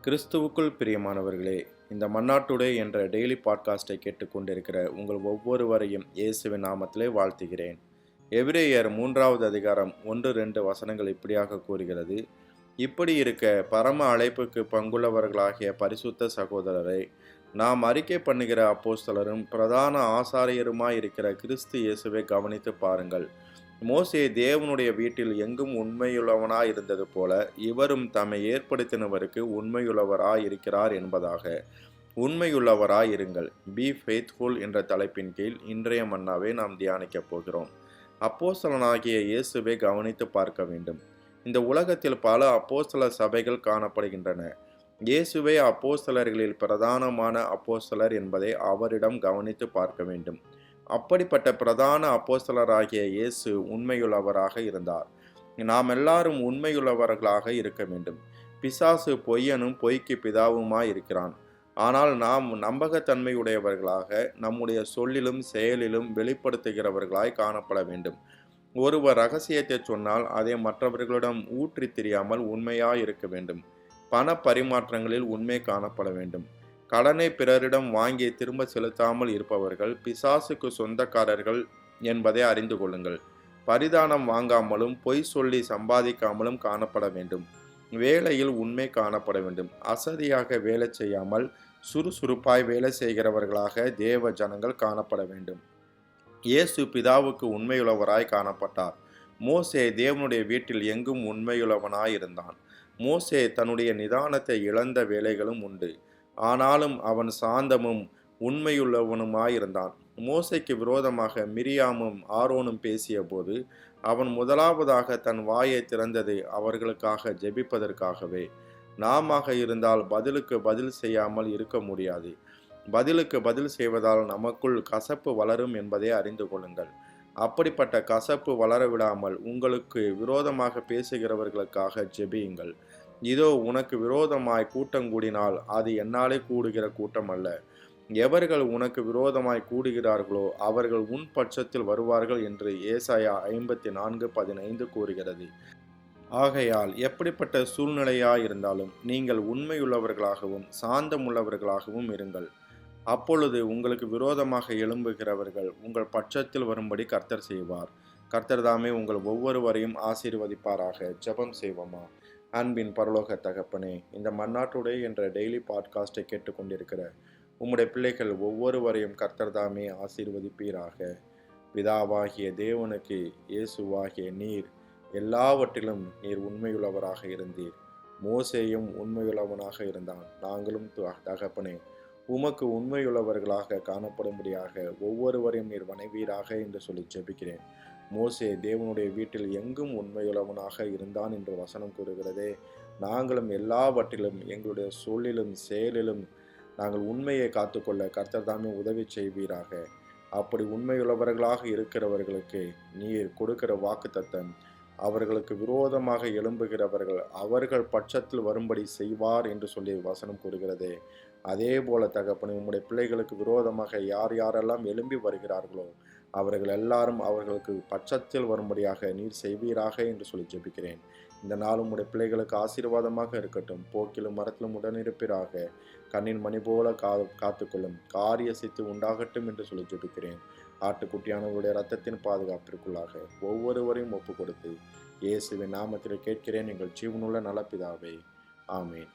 கிறிஸ்துவுக்குள் பிரியமானவர்களே, இந்த மன்னாட்டுடே என்ற டெய்லி பாட்காஸ்டை கேட்டுக்கொண்டிருக்கிற உங்கள் ஒவ்வொருவரையும் இயேசுவின் நாமத்திலே வாழ்த்துகிறேன். எபிரேயர் 3வது அதிகாரம் 1-2 வசனங்கள் இப்படியாக கூறுகிறது. இப்படி இருக்க பரம அழைப்புக்கு பங்குள்ளவர்களாகிய பரிசுத்த சகோதரரை, நாம் அறிக்கை பண்ணுகிற அப்போஸ்தலரும் பிரதான ஆசாரியருமாய் இருக்கிற கிறிஸ்து இயேசுவை கவனித்து பாருங்கள். மோசே தேவனுடைய வீட்டில் எங்கும் உண்மையுள்ளவனாய் இருந்தது போல இவரும் தம்மை ஏற்படுத்தினவருக்கு உண்மையுள்ளவராய் இருக்கிறார் என்பதாக. உண்மையுள்ளவராய் இருங்கள். பி ஃபெய்த்ஃபுல் என்ற தலைப்பின் கீழ் இன்றைய மன்னாவை நாம் தியானிக்கப் போகிறோம். அப்போஸ்தலனாகிய இயேசுவை கவனித்து பார்க்க வேண்டும். இந்த உலகத்தில் பல அப்போஸ்தல சபைகள் காணப்படுகின்றன. இயேசுவே அப்போஸ்தலர்களில் பிரதானமான அப்போஸ்தலர் என்பதை அவரிடம் கவனித்து பார்க்க வேண்டும். அப்படிப்பட்ட பிரதான அப்போஸ்தலராகிய இயேசு உண்மையுள்ளவராக இருந்தார். நாம் எல்லாரும் உண்மையுள்ளவர்களாக இருக்க வேண்டும். பிசாசு பொய்யனும் பொய்க்கு பிதாவுமாய் இருக்கிறான். ஆனால் நாம் நம்பகத்தன்மையுடையவர்களாக நம்முடைய சொல்லிலும் செயலிலும் வெளிப்படுத்துகிறவர்களாய் காணப்பட வேண்டும். ஒருவர் ரகசியத்தை சொன்னால் அதை மற்றவர்களிடம் ஊற்றி தெரியாமல் உண்மையாய் இருக்க வேண்டும். பண பரிமாற்றங்களில் உண்மை காணப்பட வேண்டும். கடனை பிறரிடம் வாங்கி திரும்ப செலுத்தாமல் இருப்பவர்கள் பிசாசுக்கு சொந்தக்காரர்கள் என்பதை அறிந்து கொள்ளுங்கள். பரிதானம் வாங்காமலும் பொய் சொல்லி சம்பாதிக்காமலும் காணப்பட வேண்டும். வேலையில் உண்மை காணப்பட வேண்டும். அசதியாக வேலை செய்யாமல் சுறுசுறுப்பாய் வேலை செய்கிறவர்களாக தேவ ஜனங்கள் காணப்பட வேண்டும். இயேசு பிதாவுக்கு உண்மையுள்ளவராய் காணப்பட்டார். மோசே தேவனுடைய வீட்டில் எங்கும் உண்மையுள்ளவனாய் இருந்தான். மோசே தன்னுடைய நிதானத்தை இழந்த வேலைகளும் உண்டு. ஆனாலும் அவன் சாந்தமும் உண்மையுள்ளவனுமாயிருந்தான். மோசைக்கு விரோதமாக மிரியாமும் ஆரோனும் பேசிய போது அவன் முதலாவதாக தன் வாயை திறந்தது அவர்களுக்காக ஜெபிப்பதற்காகவே. நாமாக இருந்தால் பதிலுக்கு பதில் செய்யாமல் இருக்க முடியாது. பதிலுக்கு பதில் செய்வதால் நமக்குள் கசப்பு வளரும் என்பதை அறிந்து கொள்ளுங்கள். அப்படிப்பட்ட கசப்பு வளரவிடாமல் உங்களுக்கு விரோதமாக பேசுகிறவர்களுக்காக ஜெபியுங்கள். இதோ உனக்கு விரோதமாய் கூட்டம் கூடினால் அது என்னாலே கூடுகிற கூட்டம் அல்ல. எவர்கள் உனக்கு விரோதமாய் கூடுகிறார்களோ அவர்கள் உன் பட்சத்தில் வருவார்கள் என்று ஏசாயா 54:15 கூறுகிறது. ஆகையால் எப்படிப்பட்ட சூழ்நிலையாயிருந்தாலும் நீங்கள் உண்மையுள்ளவர்களாகவும் சாந்தமுள்ளவர்களாகவும் இருங்கள். அப்பொழுது உங்களுக்கு விரோதமாக எழும்புகிறவர்கள் உங்கள் பட்சத்தில் வரும்படி கர்த்தர் செய்வார். கர்த்தர் தாமே உங்கள் ஒவ்வொருவரையும் ஆசீர்வதிப்பாராக. ஜெபம் செய்வோமா? அன்பின் பரலோக தகப்பனே, இந்த மன்னாட்டுடே என்ற டெய்லி பாட்காஸ்டை கேட்டுக்கொண்டிருக்கிற உம்முடைய பிள்ளைகள் ஒவ்வொருவரையும் கர்த்தர் தாமே ஆசீர்வதிப்பீராக. பிதாவாகிய தேவனுக்கு இயேசுவாகிய நீர் எல்லாவற்றிலும் நீர் உண்மையுள்ளவராக இருந்தீர். மோசேயும் உண்மையுள்ளவனாக இருந்தான். நாங்களும் தகப்பனே உமக்கு உண்மையுள்ளவர்களாக காணப்படும்படியாக ஒவ்வொருவரையும் நீர் வணைவீராக என்று சொல்லி ஜெபிக்கிறேன். மோசே தேவனுடைய வீட்டில் எங்கும் உண்மையுள்ளவனாக இருந்தான் என்று வசனம் கூறுகிறதே. நாங்களும் எல்லாவற்றிலும் எங்களுடைய சொல்லிலும் செயலிலும் நாங்கள் உண்மையை காத்துக்கொள்ள கர்த்தர் தாமே உதவி செய்வீராக. அப்படி உண்மையுள்ளவர்களாக இருக்கிறவர்களுக்கு நீர் கொடுக்கிற வாக்குத்தத்தம் அவர்களுக்கு விரோதமாக எழும்புகிறவர்கள் அவர்கள் பட்சத்தில் வரும்படி செய்வார் என்று சொல்லி வசனம் கூறுகிறதே. அதே போல தகப்பனே, உம்முடைய பிள்ளைகளுக்கு விரோதமாக யார் யாரெல்லாம் எழும்பி வருகிறார்களோ அவர்கள் எல்லாரும் அவர்களுக்கு பட்சத்தில் வரும்படியாக நீர் செய்வீராக என்று சொல்லி ஜெபிக்கிறேன். இந்த நாளும் உம்முடைய பிள்ளைகளுக்கு ஆசீர்வாதமாக இருக்கட்டும். போக்கிலும் மரத்திலும் உடனிருப்பீராக. கண்ணின் மணி போல காத்துக்கொள்ளும். காரிய சித்து உண்டாகட்டும் என்று சொல்லி ஜெபிக்கிறேன். ஆட்டுக்குட்டியானவருடைய இரத்தத்தின் பாதுகாப்பிற்குள்ளாக ஒவ்வொருவரையும் ஒப்பு கொடுத்து இயேசுவின் நாமத்தில் கேட்கிறேன் எங்கள் ஜீவனுள்ள நலப்பிதாவே. ஆமேன்.